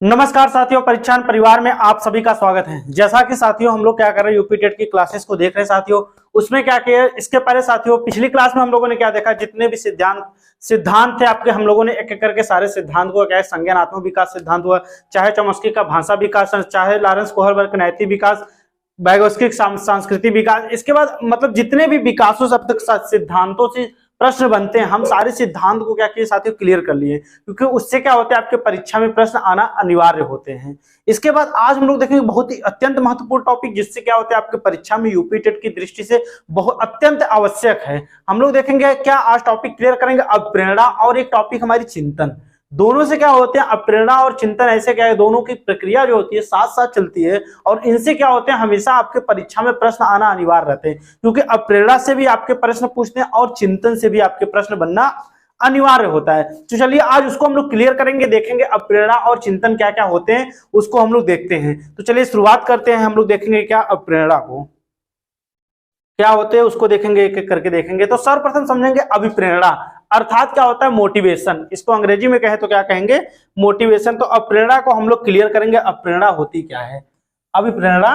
नमस्कार साथियों, परीक्षान परिवार में आप सभी का स्वागत है। जैसा कि साथियों हम लोग क्या कर रहे हैं, यूपी टेट की क्लासेस को देख रहे हैं साथियों। उसमें क्या किया, इसके पहले साथियों पिछली क्लास में हम लोगों ने क्या देखा, जितने भी सिद्धांत थे आपके, हम लोगों ने एक एक करके सारे सिद्धांत को, क्या संज्ञानात्मक विकास सिद्धांत हुआ, चाहे चॉम्स्की का भाषा विकास, चाहे लॉरेंस कोहलबर्ग का नैतिक विकास, वैगोत्स्की सांस्कृतिक विकास, इसके बाद मतलब जितने भी विकासों सब तक सिद्धांतों से प्रश्न बनते हैं, हम सारे सिद्धांत को क्या किए साथियों क्लियर कर लिए, क्योंकि उससे क्या होता है आपके परीक्षा में प्रश्न आना अनिवार्य होते हैं। इसके बाद आज हम लोग देखेंगे बहुत ही अत्यंत महत्वपूर्ण टॉपिक, जिससे क्या होता है आपके परीक्षा में यूपी टेट की दृष्टि से बहुत अत्यंत आवश्यक है। हम लोग देखेंगे क्या आज टॉपिक क्लियर करेंगे, अब प्रेरणा, और एक टॉपिक हमारी चिंतन। दोनों से क्या होते हैं, अब प्रेरणा और चिंतन ऐसे क्या है, दोनों की प्रक्रिया जो होती है साथ साथ चलती है, और इनसे क्या होते हैं हमेशा आपके परीक्षा में प्रश्न आना अनिवार्य रहते हैं, क्योंकि अब प्रेरणा से भी आपके प्रश्न पूछते हैं और चिंतन से भी आपके प्रश्न बनना अनिवार्य होता है। तो चलिए आज उसको हम लोग क्लियर करेंगे, देखेंगे अब प्रेरणा और चिंतन क्या क्या होते हैं उसको हम लोग देखते हैं। तो चलिए शुरुआत करते हैं, हम लोग देखेंगे क्या अब प्रेरणा को क्या होते हैं उसको देखेंगे, एक एक करके देखेंगे। तो सर्वप्रथम समझेंगे अभिप्रेरणा, अर्थात क्या होता है मोटिवेशन, इसको अंग्रेजी में कहे तो क्या कहेंगे, मोटिवेशन। तो अप्रेरणा को हम लोग क्लियर करेंगे, अप्रेरणा होती क्या है, अभिप्रेरणा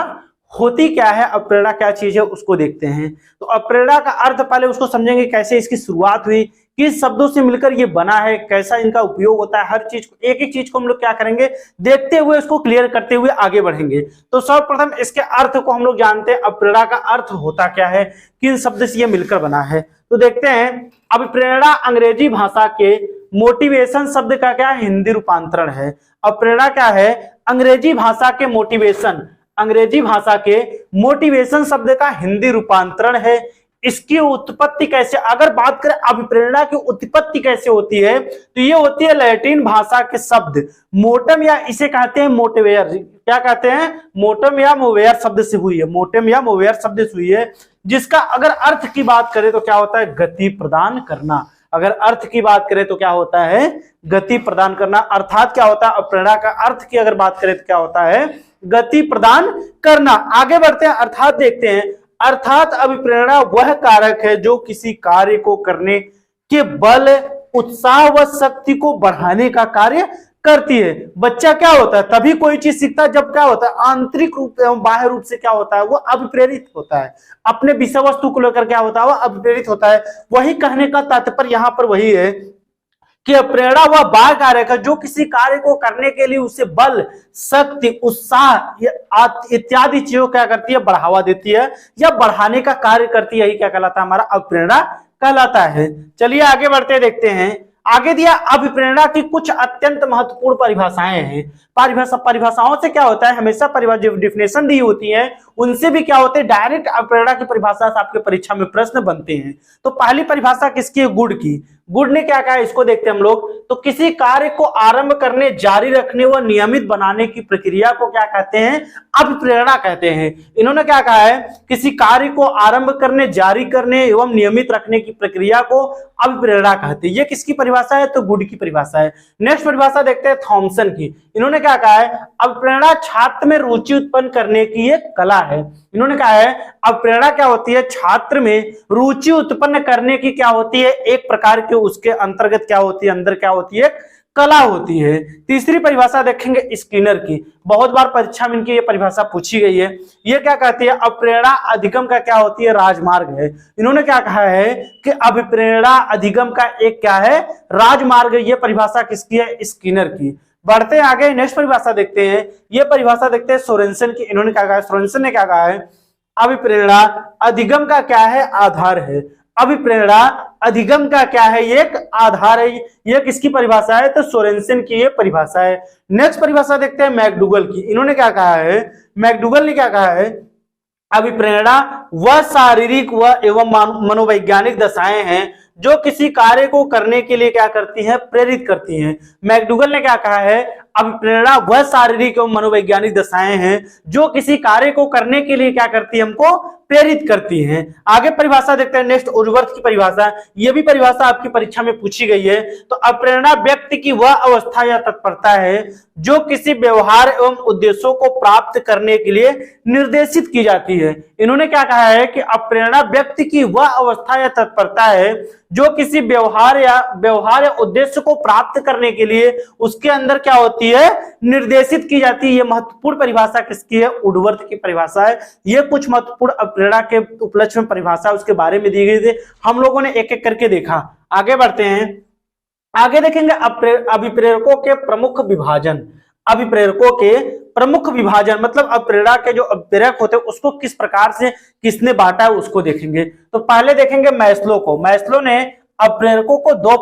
होती क्या है, अप्रेरणा क्या चीज है उसको देखते हैं। तो अप्रेरणा का अर्थ पहले उसको समझेंगे, कैसे इसकी शुरुआत हुई, किस शब्दों से मिलकर ये बना है, कैसा इनका उपयोग होता है, हर चीज को एक एक चीज को हम लोग क्या करेंगे देखते हुए उसको क्लियर करते हुए आगे बढ़ेंगे। तो सर्वप्रथम इसके अर्थ को हम लोग जानते हैं, अप्रेरणा का अर्थ होता क्या है, किन शब्द से ये मिलकर बना है। तो देखते हैं, अभिप्रेरणा अंग्रेजी भाषा के मोटिवेशन शब्द का क्या हिंदी रूपांतरण है। अप्रेरणा क्या है, अंग्रेजी भाषा के मोटिवेशन, अंग्रेजी भाषा के मोटिवेशन शब्द का हिंदी रूपांतरण है। इसकी उत्पत्ति कैसे, अगर बात करें अभिप्रेरणा की उत्पत्ति कैसे होती है, तो ये होती है लैटिन भाषा के शब्द मोटम, या इसे कहते हैं मोटिवेयर, क्या कहते हैं मोटम या मोवेयर शब्द से हुई है, मोटम या मोवेयर शब्द से हुई है, जिसका अगर अर्थ की बात करें तो क्या होता है गति प्रदान करना। अगर अर्थ की बात करें तो क्या होता है गति प्रदान करना, अर्थात क्या होता है अप्रेरणा का अर्थ की अगर बात करें तो क्या होता है गति प्रदान करना। आगे बढ़ते हैं, अर्थात देखते हैं, अर्थात अभिप्रेरणा वह कारक है जो किसी कार्य को करने के बल, उत्साह व शक्ति को बढ़ाने का कार्य करती है। बच्चा क्या होता है तभी कोई चीज सीखता है जब क्या होता है आंतरिक रूप एवं बाह्य रूप से क्या होता है वो अभिप्रेरित होता है, अपने विषय वस्तु को लेकर क्या होता है वो अभिप्रेरित होता है। वही कहने का तात्पर्य यहाँ पर वही है कि प्रेरणा वह बाह्य कार्य है जो किसी कार्य को करने के लिए उसे बल, शक्ति, उत्साह इत्यादि चीजों क्या करती है बढ़ावा देती है या बढ़ाने का कार्य करती है, यही क्या कहलाता है हमारा अभिप्रेरणा कहलाता है। चलिए आगे बढ़ते देखते हैं, आगे दिया अभिप्रेरणा की कुछ अत्यंत महत्वपूर्ण परिभाषाएं हैं। परिभाषाओं से क्या होता है हमेशा डिफिनेशन दी होती है, उनसे भी क्या होते हैं डायरेक्ट अभिप्रेरणा की परिभाषा से आपके परीक्षा में प्रश्न बनते हैं। तो पहली परिभाषा किसकी है, गुड की। गुड ने क्या कहा इसको देखते हैं हम लोग। तो किसी कार्य को आरंभ करने, जारी रखने व नियमित बनाने की प्रक्रिया को क्या कहते हैं अभिप्रेरणा कहते हैं। इन्होंने क्या कहा है किसी कार्य को आरंभ करने, जारी करने एवं नियमित रखने की प्रक्रिया को अभिप्रेरणा कहते हैं। ये किसकी परिभाषा है तो गुड की परिभाषा है। नेक्स्ट परिभाषा देखते हैं थॉमसन की। इन्होंने क्या कहा है अभिप्रेरणा छात्र में रुचि उत्पन्न करने की एक कला है। इन्होंने कहा है अभिप्रेरणा क्या होती है छात्र में रुचि उत्पन्न करने की क्या होती है एक प्रकार की उसके अंतर्गत क्या होती है अंदर क्या होती है कला होती है। तीसरी परिभाषा देखेंगे स्किनर की, बहुत बार परीक्षा में इनकी ये परिभाषा पूछी गई है। ये क्या कहती है अभिप्रेरणा अधिगम का क्या होती है राजमार्ग है। इन्होंने क्या कहा है कि अभिप्रेरणा अधिगम का एक क्या है राजमार्ग। ये परिभाषा किसकी है स्किनर की। बढ़ते हैं आगे, नेक्स्ट परिभाषा देखते हैं। ये परिभाषा देखते हैं सोरेनसन की। इन्होंने क्या कहा सोरेनसन ने क्या कहा है अभिप्रेरणा अधिगम का क्या है आधार है। अभिप्रेरणा अधिगम का क्या है एक आधार है। ये किसकी परिभाषा है तो सोरेनसन की ये परिभाषा है। नेक्स्ट परिभाषा देखते हैं मैकडूगल की। इन्होंने क्या कहा है मैकडूगल ने क्या कहा है अभिप्रेरणा वह शारीरिक व एवं मनोवैज्ञानिक दशाएं हैं जो किसी कार्य को करने के लिए क्या करती हैं प्रेरित करती हैं। मैकडूगल ने क्या कहा है अभिप्रेरणा वह शारीरिक एवं मनोवैज्ञानिक दशाएं हैं जो किसी कार्य को करने के लिए क्या करती है हमको प्रेरित करती हैं। आगे परिभाषा देखते हैं नेक्स्ट उर्वर्थ की परिभाषा। यह भी परिभाषा आपकी परीक्षा में पूछी गई है। तो अप्रेरणा व्यक्ति की वह अवस्था या तत्परता है जो किसी व्यवहार एवं उद्देश्यों को प्राप्त करने के लिए निर्देशित की जाती है। इन्होंने क्या कहा है कि अप्रेरणा व्यक्ति की वह अवस्था या तत्परता है जो किसी व्यवहार या उद्देश्य को प्राप्त करने के लिए उसके अंदर क्या होती होती है, निर्देशित की जाती है। ये महत्वपूर्ण परिभाषा किसकी है? वुडवर्थ की परिभाषा है। ये कुछ महत्वपूर्ण अप्रेरणा के उपलक्ष्य में परिभाषा उसके बारे में दी गई थी, हम लोगों ने एक एक करके देखा। आगे बढ़ते हैं, आगे देखेंगे अभिप्रेरकों के प्रमुख विभाजन। अभिप्रेरकों के प्रमुख विभाजन मतलब अप्रेरणा के जो अभिप्रेरक होते हैं उसको किस प्रकार से किसने बांटा है उसको देखेंगे। तो पहले देखेंगे मैस्लो को। मैस्लो ने अप्रेरकों को दो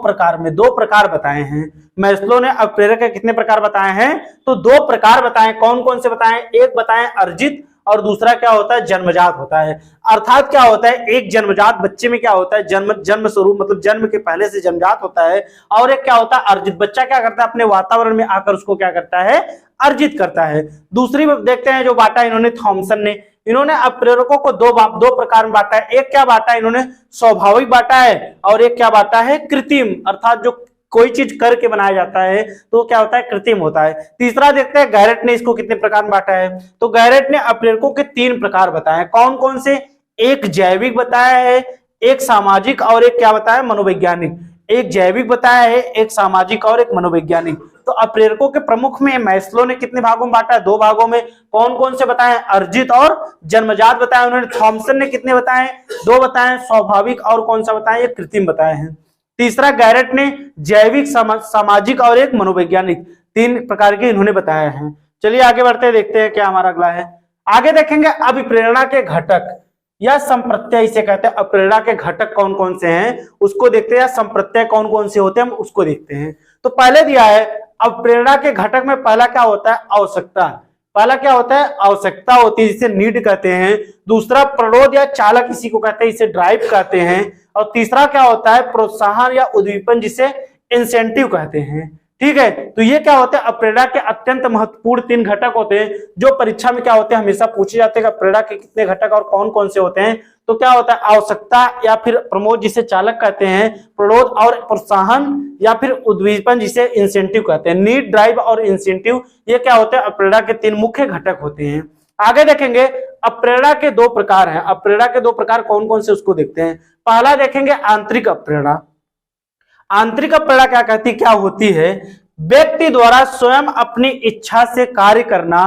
प्रकार बताए हैं। मैस्लो ने अप्रेरक के कितने प्रकार बताए हैं? तो दो प्रकार बताए। कौन कौन से बताए? एक बताए अर्जित और दूसरा क्या होता है? जन्मजात होता है। अर्थात क्या होता है? एक जन्मजात बच्चे में क्या होता है? जन्म स्वरूप मतलब जन्म के पहले से जन्मजात होता है, और एक क्या होता है? अर्जित। बच्चा क्या करता है? अपने वातावरण में आकर उसको क्या करता है? अर्जित करता है। दूसरी देखते हैं जो बांटा इन्होंने थॉमसन ने, इन्होंने अप्रेरकों को दो प्रकार में बांटा है। एक क्या बांटा है इन्होंने? स्वाभाविक बांटा है, और एक क्या बांटा है? कृत्रिम। अर्थात जो कोई चीज करके बनाया जाता है तो क्या होता है? कृत्रिम होता है। तीसरा देखते हैं गैरेट ने इसको कितने प्रकार में बांटा है। तो गैरेट ने अप्रेरकों के 3 प्रकार बताए। कौन कौन से? एक जैविक बताया है, एक सामाजिक और एक क्या बताया? मनोवैज्ञानिक। एक जैविक बताया है, एक सामाजिक और एक मनोवैज्ञानिक। तो अप्रेरकों के प्रमुख में मैस्लो ने कितने भागों में बांटा है? 2 भागों में। कौन कौन से बताए? अर्जित और जन्मजात बताए उन्होंने। थॉमसन ने कितने बताए? 2 बताए, स्वाभाविक और कौन सा बताए? ये कृत्रिम बताए हैं। तीसरा गैरेट ने जैविक, सामाजिक और एक मनोवैज्ञानिक, 3 प्रकार के इन्होंने बताए हैं। चलिए आगे बढ़ते हैं, देखते हैं क्या हमारा अगला है। आगे देखेंगे अभिप्रेरणा के घटक या संप्रत्यय इसे कहते हैं। अप्रेरणा के घटक कौन कौन से हैं उसको देखते हैं, या संप्रत्यय कौन कौन से होते हैं हम उसको देखते हैं। तो पहले दिया है अप्रेरणा के घटक में पहला क्या होता है? आवश्यकता। पहला क्या होता है? आवश्यकता होती है, जिसे नीड कहते हैं। दूसरा प्ररोध या चालक इसी को कहते हैं, इसे ड्राइव कहते हैं। और तीसरा क्या होता है? प्रोत्साहन या उद्दीपन, जिसे इंसेंटिव कहते हैं। ठीक है, तो ये क्या होते हैं? अप्रेरणा के अत्यंत महत्वपूर्ण 3 घटक होते हैं जो परीक्षा में क्या होते हैं? हमेशा पूछे जाते हैं कि अप्रेरणा के कितने घटक और कौन कौन से होते हैं। तो क्या होता है? आवश्यकता या फिर प्रमोद जिसे चालक कहते हैं, प्ररोध और प्रोत्साहन, या फिर उद्दीपन जिसे इंसेंटिव कहते हैं। नीड, ड्राइव और इंसेंटिव ये क्या होते हैं? अप्रेरणा के 3 मुख्य घटक होते हैं। आगे देखेंगे अप्रेरणा के 2 प्रकार हैं। अप्रेरणा के 2 प्रकार कौन कौन से उसको देखते हैं। पहला देखेंगे आंतरिक अप्रेरणा। आंतरिक अप्रेरणा क्या कहती, क्या होती है? व्यक्ति द्वारा स्वयं अपनी इच्छा से कार्य करना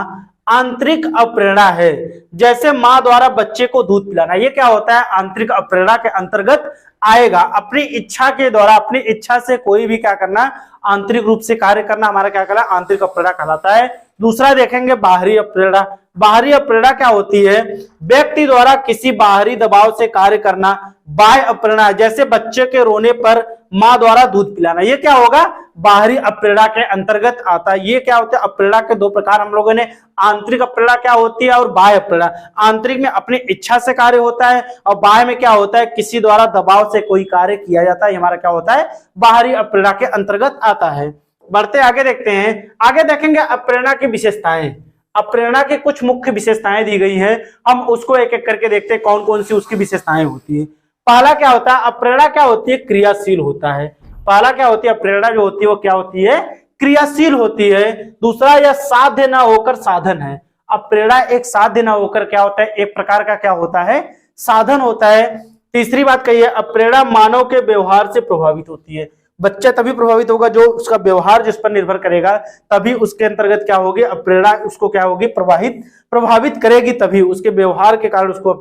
आंतरिक अप्रेरणा है। जैसे मां द्वारा बच्चे को दूध पिलाना, ये क्या होता है? आंतरिक अप्रेरणा के अंतर्गत आएगा। अपनी इच्छा के द्वारा, अपनी इच्छा से कोई भी क्या करना, आंतरिक रूप से कार्य करना हमारा क्या कहलाता है? आंतरिक अप्रेरणा कहलाता है। दूसरा देखेंगे बाहरी अप्रेरणा। बाहरी अप्रेरणा क्या होती है? व्यक्ति द्वारा किसी बाहरी दबाव से कार्य करना बाह्य अप्रेरणा। जैसे बच्चे के रोने पर मां द्वारा दूध पिलाना, ये क्या होगा? बाहरी अप्रेरणा के अंतर्गत आता है। ये क्या होता है? अप्रेरणा के 2 प्रकार हम लोगों ने, आंतरिक अप्रेरणा क्या होती है और बाह्य अप्रेरणा। आंतरिक में अपनी इच्छा से कार्य होता है, और बाह्य में क्या होता है? किसी द्वारा दबाव से कोई कार्य किया जाता है। हमारा क्या होता है? बाहरी अप्रेरणा के अंतर्गत आता है। बढ़ते आगे देखते हैं। आगे देखेंगे अप्रेरणा की विशेषताएं। अप्रेरणा की कुछ मुख्य विशेषताएं दी गई हैं, हम उसको एक एक करके देखते हैं कौन कौन सी उसकी विशेषताएं होती है। पहला क्या होता है? अप्रेरणा क्या होती है? क्रियाशील होता है। पहला क्या होती है? अप्रेरणा जो होती है वो क्या होती है? क्रियाशील होती है। दूसरा, यह साध्य ना होकर साधन है। अप्रेरणा एक साध्य ना होकर क्या होता है? एक प्रकार का क्या होता है? साधन होता है। तीसरी बात कही है, अप्रेरणा मानव के व्यवहार से प्रभावित होती है। बच्चा तभी प्रभावित होगा जो उसका व्यवहार जिस पर निर्भर करेगा, तभी उसके अंतर्गत क्या होगी? अप्रेरणा उसको क्या होगी? प्रभावित करेगी, तभी उसके व्यवहार के कारण उसको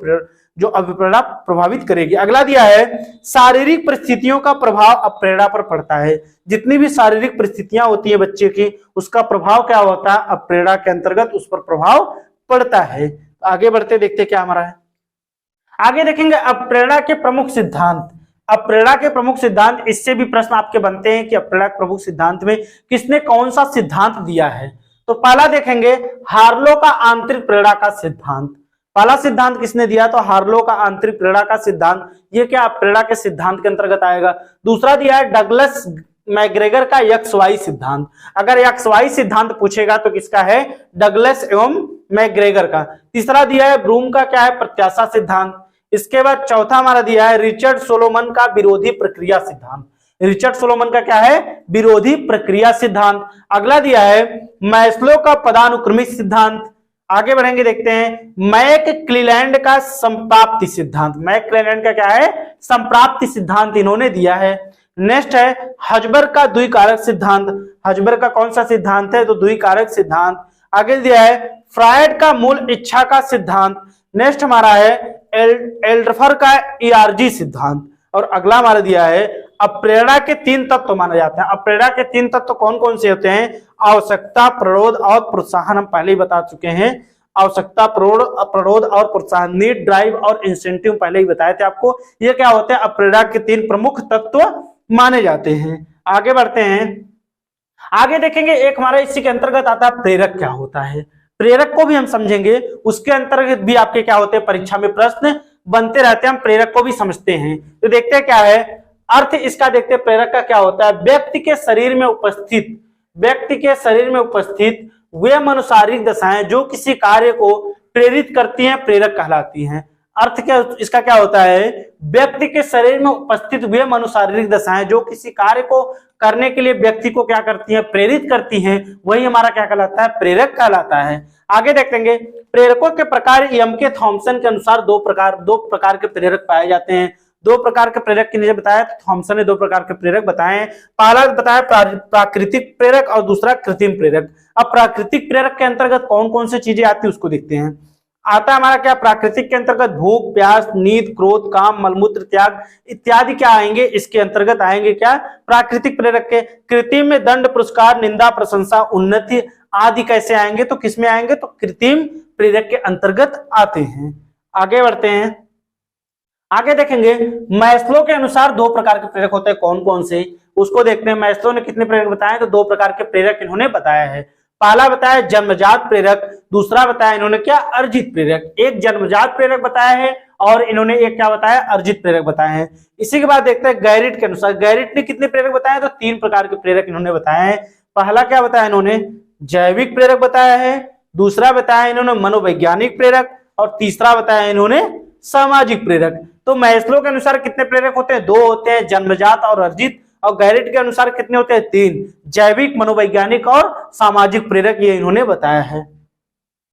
जो अप्रेरणा प्रभावित करेगी। अगला दिया है शारीरिक परिस्थितियों का प्रभाव अप्रेरणा पर पड़ता है। जितनी भी शारीरिक परिस्थितियां होती है बच्चे की, उसका प्रभाव क्या होता है? अप्रेरणा के अंतर्गत उस पर प्रभाव पड़ता है। आगे बढ़ते देखते क्या हमारा है। आगे देखेंगे अप्रेरणा के प्रमुख सिद्धांत। अप्रेरणा के प्रमुख सिद्धांत, इससे भी प्रश्न आपके बनते हैं कि अप्रेरणा के प्रमुख सिद्धांत में किसने कौन सा सिद्धांत दिया है। तो पहला देखेंगे हार्लो का आंतरिक प्रेरणा का सिद्धांत। पहला सिद्धांत किसने दिया? तो हार्लो का आंतरिक प्रेरणा का सिद्धांत। ये क्या प्रेरणा के सिद्धांत के अंतर्गत आएगा। दूसरा दिया है डगलस मैग्रेगर का एक्स वाई सिद्धांत। अगर एक्स वाई सिद्धांत पूछेगा तो किसका है? डगलस एवं मैग्रेगर का। तीसरा दिया है ब्रूम का क्या है? प्रत्याशा सिद्धांत। इसके बाद चौथा हमारा दिया है रिचर्ड सोलोमन का विरोधी प्रक्रिया सिद्धांत। रिचर्ड सोलोमन का क्या है? विरोधी प्रक्रिया सिद्धांत। अगला दिया है मैस्लो का पदानुक्रमिक सिद्धांत। आगे बढ़ेंगे देखते हैं मैक क्लीलैंड का संप्राप्ति सिद्धांत। मैक क्लीलैंड का क्या है? संप्राप्ति सिद्धांत इन्होंने दिया है। नेक्स्ट है हजबर का द्विकारक सिद्धांत। हजबर का कौन सा सिद्धांत है? तो द्विकारक सिद्धांत। आगे दिया है फ्रायड का मूल इच्छा का सिद्धांत। नेक्स्ट हमारा है एल्डरफर का ईआरजी सिद्धांत। और अगला हमारा दिया है अप्रेरणा के 3 तत्व माने जाते हैं। अप्रेरणा के 3 तत्व कौन कौन से होते हैं? आवश्यकता, प्ररोध और प्रोत्साहन। हम पहले ही बता चुके हैं। आवश्यकता, प्ररोध और प्रोत्साहन, नीड, ड्राइव और इंसेंटिव पहले ही बताए थे आपको। ये क्या होते हैं? अप्रेरणा के 3 प्रमुख तत्व माने जाते हैं। आगे बढ़ते हैं, आगे देखेंगे एक हमारा इसी के अंतर्गत आता है प्रेरक क्या होता है। प्रेरक को भी हम समझेंगे, उसके अंतर्गत भी आपके क्या होते हैं, परीक्षा में प्रश्न बनते रहते हैं। हम प्रेरक को भी समझते हैं। तो देखते हैं क्या है अर्थ इसका। देखते हैं प्रेरक का क्या होता है। व्यक्ति के शरीर में उपस्थित, व्यक्ति के शरीर में उपस्थित वे मनोशारीरिक दशाएं जो किसी कार्य को प्रेरित करती हैं, प्रेरक कहलाती हैं। अर्थ क्या इसका क्या होता है? व्यक्ति के शरीर में उपस्थित वे मनोशारीरिक दशाएं जो किसी कार्य को करने के लिए व्यक्ति को क्या करती हैं, प्रेरित करती हैं, वही हमारा क्या कहलाता है? प्रेरक कहलाता है। आगे देखेंगे प्रेरकों के प्रकार। एम के थॉमसन के अनुसार दो प्रकार के प्रेरक पाए जाते हैं। 2 प्रकार के प्रेरक किन्हें बताया? तो थॉमसन ने 2 प्रकार के प्रेरक बताए। पहला बताया प्राकृतिक प्रेरक और दूसरा कृत्रिम प्रेरक। अब प्राकृतिक प्रेरक के अंतर्गत कौन कौन सी चीजें आती है उसको देखते हैं। आता है हमारा क्या प्राकृतिक के अंतर्गत? भूख, प्यास, नींद, क्रोध, काम, मलमूत्र त्याग इत्यादि क्या आएंगे? इसके अंतर्गत आएंगे क्या? प्राकृतिक प्रेरक के। कृत्रिम में दंड, पुरस्कार, निंदा, प्रशंसा, उन्नति आदि कैसे आएंगे? तो किसमें आएंगे? तो कृत्रिम प्रेरक के अंतर्गत आते हैं। आगे बढ़ते हैं, आगे देखेंगे मैस्लो के अनुसार 2 प्रकार के प्रेरक होते हैं। कौन कौन से उसको देखते हैं। मैस्लो ने कितने प्रेरक बताए? तो 2 प्रकार के प्रेरक इन्होंने बताया है। पहला बताया जन्मजात प्रेरक, दूसरा बताया इन्होंने क्या? अर्जित प्रेरक। एक जन्मजात प्रेरक बताया है और इन्होंने एक क्या बताया? अर्जित प्रेरक बताए हैं। इसी के बाद देखते हैं गैरिट के अनुसार। गैरिट ने कितने प्रेरक बताए? तो 3 प्रकार के प्रेरक इन्होंने बताए हैं। पहला क्या बताया इन्होंने? जैविक प्रेरक बताया है, दूसरा बताया इन्होंने मनोवैज्ञानिक प्रेरक और तीसरा बताया इन्होंने सामाजिक प्रेरक। तो मैस्लो के अनुसार कितने प्रेरक होते हैं? 2 होते हैं, जन्मजात और अर्जित। और गैरिट के अनुसार कितने होते हैं? 3, जैविक, मनोवैज्ञानिक और सामाजिक प्रेरक, ये इन्होंने बताया है।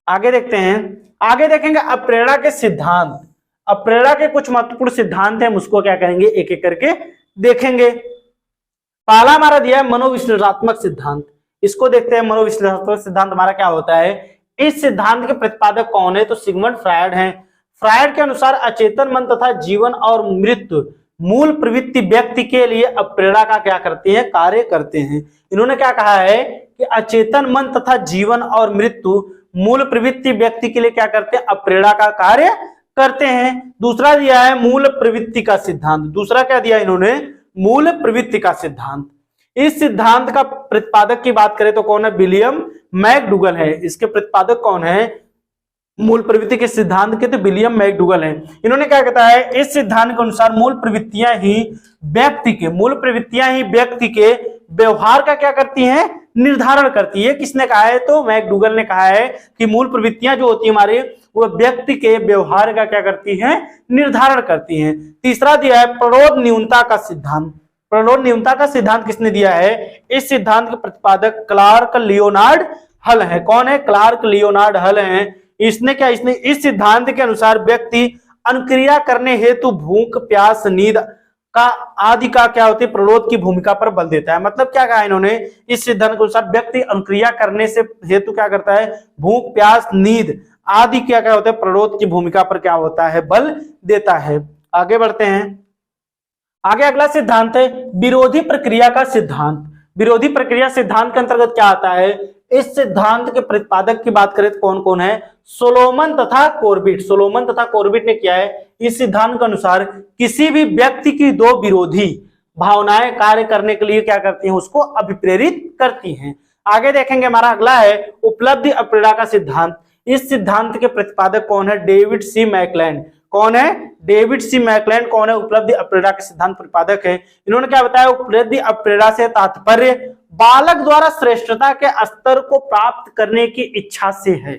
आगे देखते हैं, आगे देखेंगे अप्रेरणा के सिद्धांत। अप्रेरणा के कुछ महत्वपूर्ण सिद्धांत हैं, हम उसको क्या करेंगे एक एक करके देखेंगे। पहला हमारा दिया है मनोविश्लेषणात्मक सिद्धांत। इसको देखते हैं। मनोविश्लेषणात्मक सिद्धांत हमारा क्या होता है? इस सिद्धांत के प्रतिपादक कौन है? तो सिगमंड फ्रायड हैं। फ्रायड के अनुसार अचेतन मन तथा जीवन और मृत्यु मूल प्रवृत्ति व्यक्ति के लिए अप्रेरणा का क्या करते हैं? कार्य करते हैं। इन्होंने क्या कहा है कि अचेतन मन तथा जीवन और मृत्यु मूल प्रवृत्ति व्यक्ति के लिए क्या करते हैं? अप्रेरणा का कार्य करते हैं। दूसरा दिया है मूल प्रवृत्ति का सिद्धांत। दूसरा क्या दिया इन्होंने? मूल प्रवृत्ति का सिद्धांत। इस सिद्धांत का प्रतिपादक की बात करें तो कौन है? विलियम मैकडूगल है। इसके प्रतिपादक कौन है? मूल प्रवृत्ति के सिद्धांत के तो विलियम मैकडूगल है। इन्होंने क्या कहता है? इस सिद्धांत के अनुसार मूल प्रवृत्तियां ही व्यक्ति के व्यवहार का क्या करती हैं? निर्धारण करती है। किसने कहा है? तो मैकडूगल ने कहा है कि मूल प्रवृत्तियां जो होती है हमारे, वो व्यक्ति के व्यवहार का क्या करती हैं? निर्धारण करती हैं। तीसरा दिया है प्ररोध न्यूनता का सिद्धांत। प्ररोध न्यूनता का सिद्धांत किसने दिया है? इस सिद्धांत के प्रतिपादक क्लार्क लियोनार्ड हल है। कौन है? क्लार्क लियोनार्ड हल है। इसने इस सिद्धांत के अनुसार व्यक्ति अनुक्रिया करने हेतु भूख, प्यास, नींद का आदि का क्या होती है? प्ररोध की भूमिका पर बल देता है। मतलब क्या कहा इन्होंने? इस सिद्धांत के अनुसार व्यक्ति अनुक्रिया करने से हेतु क्या करता है? भूख, प्यास, नींद आदि क्या होता है? प्ररोध की भूमिका पर क्या होता है? बल देता है। आगे बढ़ते हैं, आगे अगला सिद्धांत है विरोधी प्रक्रिया का सिद्धांत। विरोधी प्रक्रिया सिद्धांत के अंतर्गत क्या आता है? इस सिद्धांत के प्रतिपादक की बात करें तो कौन कौन है? सोलोमन तथा कॉर्बेट। सोलोमन तथा कॉर्बेट ने किया है इस सिद्धांत के अनुसार किसी भी व्यक्ति की 2 विरोधी भावनाएं कार्य करने के लिए क्या करती हैं? उसको अभिप्रेरित करती हैं। आगे देखेंगे हमारा अगला है उपलब्धि अप्रेरणा का सिद्धांत। इस सिद्धांत के प्रतिपादक कौन है? डेविड सी मैकलैंड। कौन है? डेविड सी मैकलैंड कौन है? उपलब्धि अप्रेरणा के सिद्धांत प्रतिपादक है। इन्होंने क्या बताया? उपलब्धि अप्रेरणा से तात्पर्य बालक द्वारा श्रेष्ठता के स्तर को प्राप्त करने की इच्छा से है।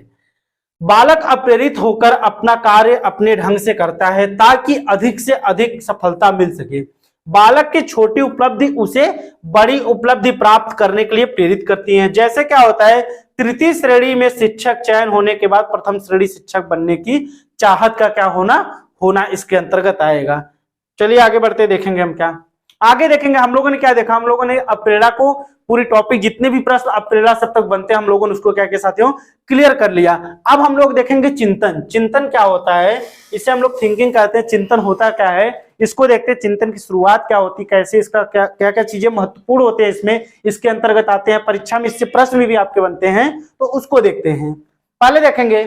बालक अप्रेरित होकर अपना कार्य अपने ढंग से करता है ताकि अधिक से अधिक सफलता मिल सके। बालक की छोटी उपलब्धि उसे बड़ी उपलब्धि प्राप्त करने के लिए प्रेरित करती है। जैसे क्या होता है? तृतीय श्रेणी में शिक्षक चयन होने के बाद प्रथम श्रेणी शिक्षक बनने की चाहत का क्या होना इसके अंतर्गत आएगा। चलिए आगे बढ़ते देखेंगे हम क्या। आगे देखेंगे हम लोगों ने क्या देखा, हम लोगों ने अप्रेरणा को पूरी टॉपिक जितने भी प्रश्न अप्रेरणा सब तक बनते हैं हम लोगों ने उसको क्या किया साथियों, क्लियर कर लिया। अब हम लोग देखेंगे चिंतन। चिंतन क्या होता है, इसे हम लोग थिंकिंग कहते हैं। चिंतन होता क्या है इसको देखते हैं। चिंतन की शुरुआत क्या होती, कैसे इसका क्या क्या क्या चीजें महत्वपूर्ण होते हैं इसमें, इसके अंतर्गत आते हैं, परीक्षा में इससे प्रश्न भी आपके बनते हैं, तो उसको देखते हैं। पहले देखेंगे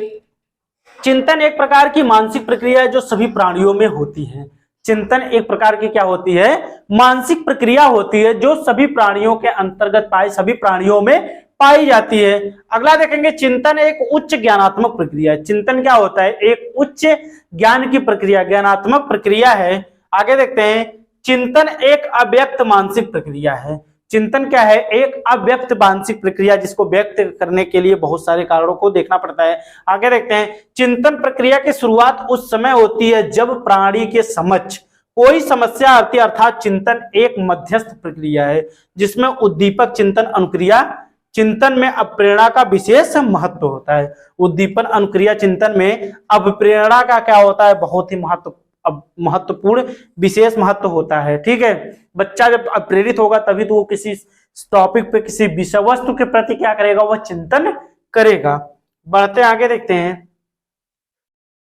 चिंतन एक प्रकार की मानसिक प्रक्रिया है जो सभी प्राणियों में होती है। चिंतन एक प्रकार की क्या होती है, मानसिक प्रक्रिया होती है जो सभी प्राणियों के अंतर्गत सभी प्राणियों में पाई जाती है। अगला देखेंगे चिंतन एक उच्च ज्ञानात्मक प्रक्रिया है। चिंतन क्या होता है, एक उच्च ज्ञान की प्रक्रिया, ज्ञानात्मक प्रक्रिया है। आगे देखते हैं चिंतन एक अव्यक्त मानसिक प्रक्रिया है। चिंतन क्या है, एक अव्यक्त मानसिक प्रक्रिया जिसको व्यक्त करने के लिए बहुत सारे कारणों को देखना पड़ता है। आगे देखते हैं चिंतन प्रक्रिया की शुरुआत उस समय होती है जब प्राणी के समक्ष कोई समस्या आती है, अर्थात चिंतन एक मध्यस्थ प्रक्रिया है जिसमें उद्दीपक चिंतन अनुक्रिया चिंतन में अप्रेरणा का विशेष महत्व होता है। उद्दीपन अनुक्रिया चिंतन में अप्रेरणा का क्या होता है, बहुत ही महत्वपूर्ण विशेष महत्व होता है। ठीक है, बच्चा जब प्रेरित होगा तभी तो वो किसी टॉपिक पे किसी विषय वस्तु के प्रति क्या करेगा, वह चिंतन करेगा। बढ़ते आगे देखते हैं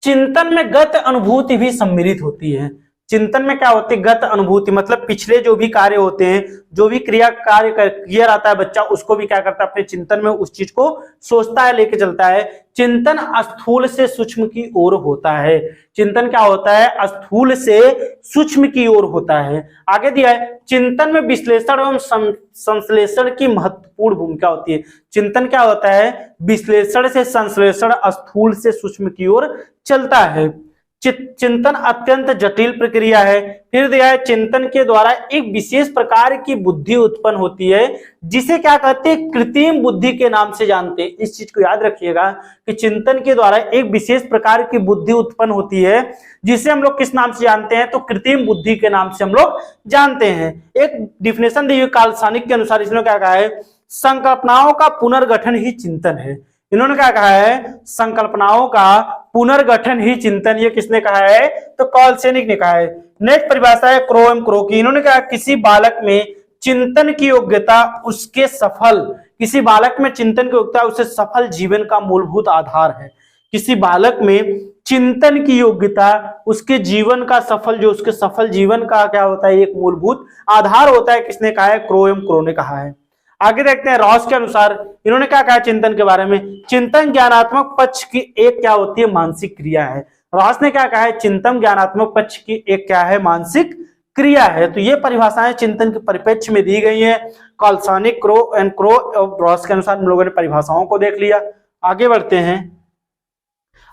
चिंतन में गत अनुभूति भी सम्मिलित होती है। चिंतन में क्या होती है, गत अनुभूति मतलब पिछले जो भी कार्य होते हैं, जो भी कार्य किया रहता है बच्चा उसको भी क्या करता है, अपने चिंतन में उस चीज को सोचता है, लेके चलता है। चिंतन स्थूल से सूक्ष्म की ओर होता है। चिंतन क्या होता है, स्थूल से सूक्ष्म की ओर होता है। आगे दिया है चिंतन में विश्लेषण एवं संश्लेषण की महत्वपूर्ण भूमिका होती है। चिंतन क्या होता है, विश्लेषण से संश्लेषण, स्थूल से सूक्ष्म की ओर चलता है। चिंतन अत्यंत जटिल प्रक्रिया है। फिर दिया है चिंतन के द्वारा एक विशेष प्रकार की बुद्धि उत्पन्न होती है जिसे क्या कहते हैं, कृत्रिम बुद्धि के नाम से जानते हैं। इस चीज को याद रखिएगा कि चिंतन के द्वारा एक विशेष प्रकार की बुद्धि उत्पन्न होती है जिसे हम लोग किस नाम से जानते हैं, तो कृत्रिम बुद्धि के नाम से हम लोग जानते हैं। एक डिफिनेशन दी हुई काल सानिक के अनुसार इसने क्या कहा है, संकल्पनाओं का पुनर्गठन ही चिंतन है। इन्होंने क्या कहा है, संकल्पनाओं का पुनर्गठन ही चिंतन। ये किसने कहा है, तो कॉलसेनिक ने कहा है। नेक्स्ट परिभाषा है क्रो एम क्रो की। इन्होंने कहा किसी बालक में चिंतन की योग्यता उसके सफल, किसी बालक में चिंतन की योग्यता उससे सफल जीवन का मूलभूत आधार है। किसी बालक में चिंतन की योग्यता उसके जीवन का सफल, जो उसके सफल जीवन का क्या होता है, एक मूलभूत आधार होता है। किसने कहा है, क्रो एम क्रो ने कहा है। आगे देखते हैं रॉस के अनुसार इन्होंने क्या कहा चिंतन के बारे में, चिंतन ज्ञानात्मक पक्ष की एक क्या होती है, मानसिक क्रिया है। रॉस ने क्या कहा है, चिंतन ज्ञानात्मक पक्ष की एक क्या है, मानसिक क्रिया है। तो ये परिभाषाएं चिंतन के परिप्रेक्ष्य में दी गई है। कॉलसानिक, क्रो एंड क्रो और रॉस के अनुसार हम लोगों ने परिभाषाओं को देख लिया। आगे बढ़ते हैं,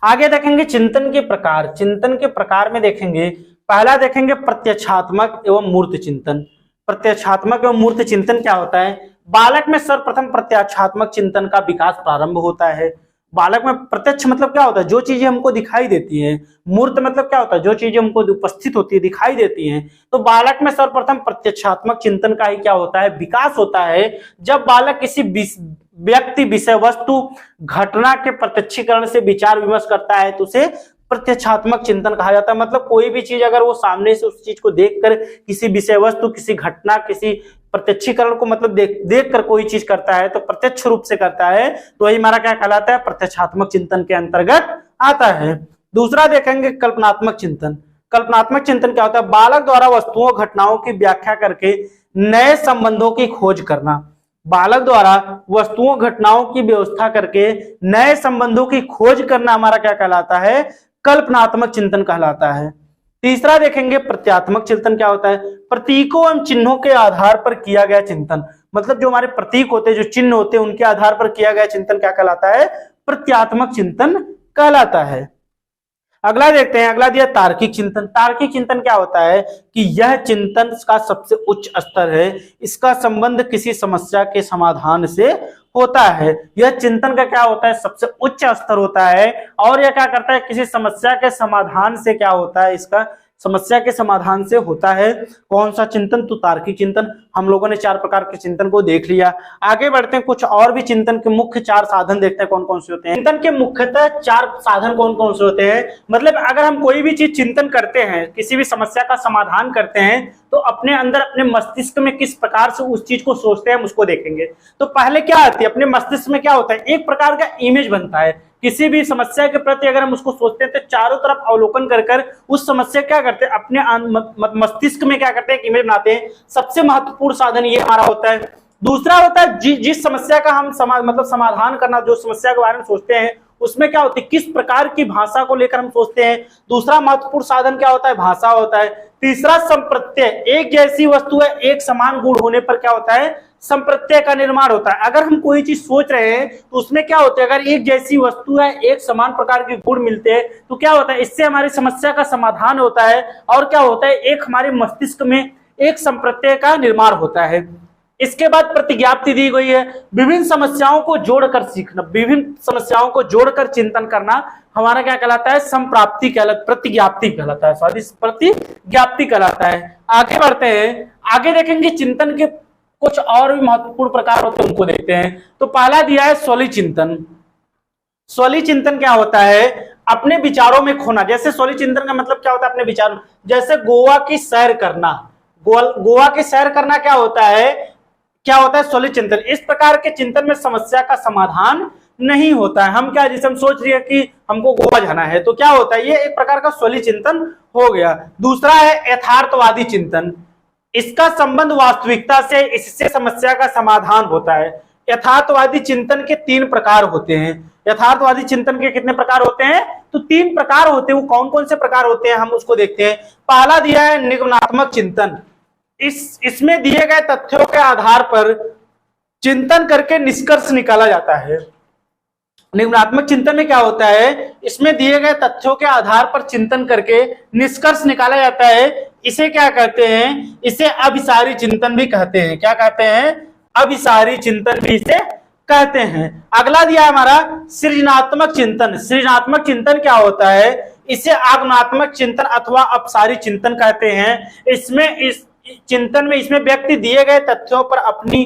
आगे देखेंगे चिंतन के प्रकार। चिंतन के प्रकार में देखेंगे, पहला देखेंगे प्रत्यक्षात्मक एवं मूर्त चिंतन। प्रत्यक्षात्मक एवं मूर्त चिंतन क्या होता है, बालक में सर्वप्रथम प्रत्यक्षात्मक चिंतन का विकास प्रारंभ होता है। बालक में प्रत्यक्ष मतलब क्या होता है, जो चीजें हमको दिखाई देती हैं। मूर्त मतलब क्या होता है, जो चीजें हमको उपस्थित होती है, दिखाई देती हैं। तो बालक में सर्वप्रथम प्रत्यक्षात्मक चिंतन का ही क्या होता है, विकास होता है। जब बालक किसी व्यक्ति, विषय वस्तु, घटना के प्रत्यक्षीकरण से विचार विमर्श करता है तो उसे प्रत्यक्षात्मक चिंतन कहा जाता है। मतलब कोई भी चीज अगर वो सामने से उस चीज को देखकर, किसी विषय वस्तु, किसी घटना, किसी प्रत्यक्षीकरण को मतलब देख कर कोई चीज करता है तो प्रत्यक्ष रूप से करता है, तो वही हमारा क्या कहलाता है, प्रत्यक्षात्मक चिंतन के अंतर्गत आता है। दूसरा देखेंगे कल्पनात्मक चिंतन। कल्पनात्मक चिंतन क्या होता है, बालक द्वारा वस्तुओं घटनाओं की व्याख्या करके नए संबंधों की खोज करना। बालक द्वारा वस्तुओं घटनाओं की व्यवस्था करके नए संबंधों की खोज करना हमारा क्या कहलाता है, कल्पनात्मक चिंतन कहलाता है। तीसरा देखेंगे प्रत्यात्मक चिंतन क्या होता है, प्रतीकों एवं चिन्हों के आधार पर किया गया चिंतन। मतलब जो हमारे प्रतीक होते हैं, जो चिन्ह होते हैं, उनके आधार पर किया गया चिंतन क्या कहलाता है, प्रत्यात्मक चिंतन कहलाता है। अगला देखते हैं, अगला दिया तार्किक चिंतन। तार्किक चिंतन क्या होता है कि यह चिंतन का सबसे उच्च स्तर है, इसका संबंध किसी समस्या के समाधान से होता है। यह चिंतन का क्या होता है, सबसे उच्च स्तर होता है और यह क्या करता है, किसी समस्या के समाधान से क्या होता है, इसका समस्या के समाधान से होता है। कौन सा चिंतन, तो तार्किक चिंतन। हम लोगों ने 4 प्रकार के चिंतन को देख लिया। आगे बढ़ते हैं, कुछ और भी चिंतन के मुख्य 4 साधन देखते हैं कौन कौन से होते हैं। चिंतन के मुख्यतः 4 साधन कौन कौन से होते हैं, मतलब अगर हम कोई भी चीज चिंतन करते हैं, किसी भी समस्या का समाधान करते हैं तो अपने अंदर अपने मस्तिष्क में किस प्रकार से उस चीज को सोचते हैं हम उसको देखेंगे। तो पहले क्या आती है, अपने मस्तिष्क में क्या होता है, एक प्रकार का इमेज बनता है। किसी भी समस्या के प्रति अगर हम उसको सोचते हैं तो चारों तरफ अवलोकन कर कर उस समस्या क्या करते हैं, अपने मस्तिष्क में क्या करते हैं, एक इमेज बनाते हैं। सबसे महत्वपूर्ण साधन ये हमारा होता है। दूसरा होता है जिस समस्या का हम समाधान करना, जो समस्या के बारे में सोचते हैं उसमें क्या होती है, किस प्रकार की भाषा को लेकर हम सोचते हैं। दूसरा महत्वपूर्ण साधन क्या होता है, भाषा होता है। तीसरा संप्रत्यय, एक जैसी वस्तु है एक समान गुण होने पर क्या होता है, संप्रत्यय का निर्माण होता है। अगर हम कोई चीज सोच रहे हैं तो उसमें क्या होता है, अगर एक जैसी वस्तु है एक समान प्रकार के गुण मिलते हैं तो क्या होता है, इससे हमारी समस्या का समाधान होता है और क्या होता है, एक हमारे मस्तिष्क में एक संप्रत्यय का निर्माण होता है। इसके बाद प्रतिज्ञाप्ति दी गई है, विभिन्न समस्याओं को जोड़कर सीखना, विभिन्न समस्याओं को जोड़कर चिंतन करना हमारा क्या कहलाता है, संप्राप्ति कहलाता, प्रतिज्ञाप्ति कहलाता है, सॉरी प्रतिज्ञाप्ति कहलाता है। आगे बढ़ते हैं, आगे देखेंगे चिंतन के कुछ और भी महत्वपूर्ण प्रकार होते हैं, उनको देखते हैं। तो पहला दिया है स्वली चिंतन। स्वली चिंतन क्या होता है, अपने विचारों में खोना। जैसे स्वली चिंतन का मतलब क्या होता है, अपने विचार, जैसे गोवा की सैर करना। गोवा की सैर करना क्या होता है, स्वली चिंतन। इस प्रकार के चिंतन में समस्या का समाधान नहीं होता है। हम क्या, जैसे हम सोच रहे हैं कि हमको गोवा जाना है तो क्या होता है, ये एक प्रकार का स्वली चिंतन हो गया। दूसरा है यथार्थवादी चिंतन। इसका संबंध वास्तविकता से, इससे समस्या का समाधान होता है। यथार्थवादी चिंतन के 3 प्रकार होते हैं। यथार्थवादी चिंतन के कितने प्रकार होते हैं, तो 3 प्रकार होते हैं। वो कौन कौन से प्रकार होते हैं हम उसको देखते हैं। पहला दिया है निगमनात्मक चिंतन। इसमें दिए गए तथ्यों के आधार पर चिंतन करके निष्कर्ष निकाला जाता है। निगमनात्मक चिंतन में क्या होता है, इसमें दिए गए तथ्यों के आधार पर चिंतन करके निष्कर्ष निकाला जाता है। इसे क्या कहते हैं, इसे अभिसारी चिंतन भी कहते हैं। क्या कहते हैं, अभिसारी चिंतन भी इसे कहते हैं। अगला दिया हमारा सृजनात्मक चिंतन। सृजनात्मक चिंतन क्या होता है, इसे आगमनात्मक चिंतन अथवा अपसारी चिंतन कहते हैं। इस चिंतन में इसमें व्यक्ति दिए गए तथ्यों पर अपनी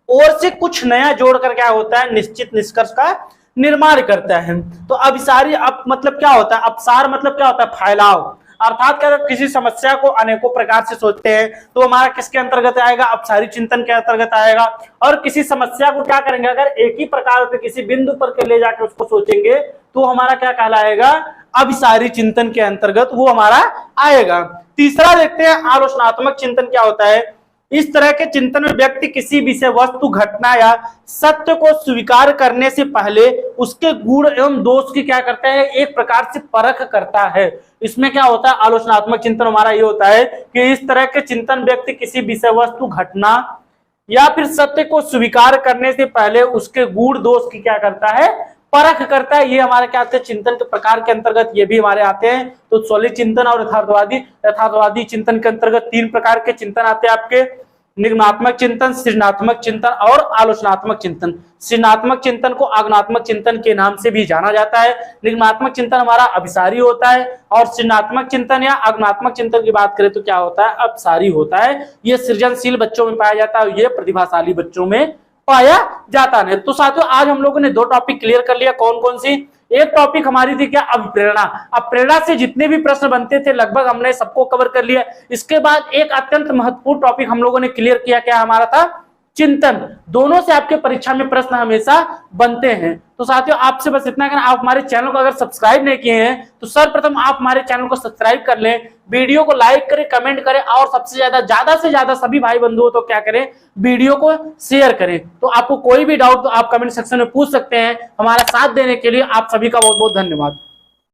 ओर से कुछ नया जोड़कर क्या होता है, निश्चित निष्कर्ष का निर्माण करता है। तो अभिसारी मतलब क्या होता है, अपसार मतलब क्या होता है, फैलाव। अर्थात क्या, किसी समस्या को अनेकों प्रकार से सोचते हैं तो हमारा किसके अंतर्गत आएगा, अपसारी चिंतन के अंतर्गत आएगा। और किसी समस्या को क्या करेंगे, अगर एक ही प्रकार से किसी बिंदु पर के ले जाकर उसको सोचेंगे तो हमारा क्या कहलाएगा, अभिसारी चिंतन के अंतर्गत वो हमारा आएगा। तीसरा देखते हैं आलोचनात्मक चिंतन क्या होता है। इस तरह के चिंतन में व्यक्ति किसी विषय वस्तु घटना या सत्य को स्वीकार करने से पहले उसके गुण एवं दोष की क्या करता है, एक प्रकार से परख करता है। इसमें क्या होता है, आलोचनात्मक चिंतन हमारा ये होता है कि इस तरह के चिंतन व्यक्ति किसी विषय वस्तु घटना या फिर सत्य को स्वीकार करने से पहले उसके गुण दोष की क्या करता है, परख करता है। ये हमारे क्या आते हैं, चिंतन के प्रकार के अंतर्गत ये भी हमारे आते हैं। तो स्वली चिंतन और यथार्थवादी चिंतन के अंतर्गत 3 प्रकार के चिंतन आते हैं आपके, निगमनात्मक चिंतन, सृजनात्मक चिंतन और आलोचनात्मक चिंतन। सृजनात्मक चिंतन को आगमनात्मक चिंतन के नाम से भी जाना जाता है। निगमनात्मक चिंतन हमारा अभिसारी होता है और सृजनात्मक चिंतन या आगमनात्मक चिंतन की बात करें तो क्या होता है, अपसारी होता है। ये सृजनशील बच्चों में पाया जाता है, ये प्रतिभाशाली बच्चों में पाया जाता है। तो साथियों आज हम लोगों ने 2 टॉपिक क्लियर कर लिया। कौन कौन सी, एक टॉपिक हमारी थी क्या, अभिप्रेरणा। अब प्रेरणा से जितने भी प्रश्न बनते थे लगभग हमने सबको कवर कर लिया। इसके बाद एक अत्यंत महत्वपूर्ण टॉपिक हम लोगों ने क्लियर किया, क्या हमारा था, चिंतन। दोनों से आपके परीक्षा में प्रश्न हमेशा बनते हैं। तो साथियों आपसे बस इतना कहना, आप हमारे चैनल को अगर सब्सक्राइब नहीं किए हैं तो सर्वप्रथम आप हमारे चैनल को सब्सक्राइब कर लें, वीडियो को लाइक करें, कमेंट करें और सबसे ज्यादा से ज्यादा सभी भाई बंधुओं तो क्या करें, वीडियो को शेयर करें। तो आपको कोई भी डाउट तो आप कमेंट सेक्शन में पूछ सकते हैं। हमारा साथ देने के लिए आप सभी का बहुत बहुत धन्यवाद।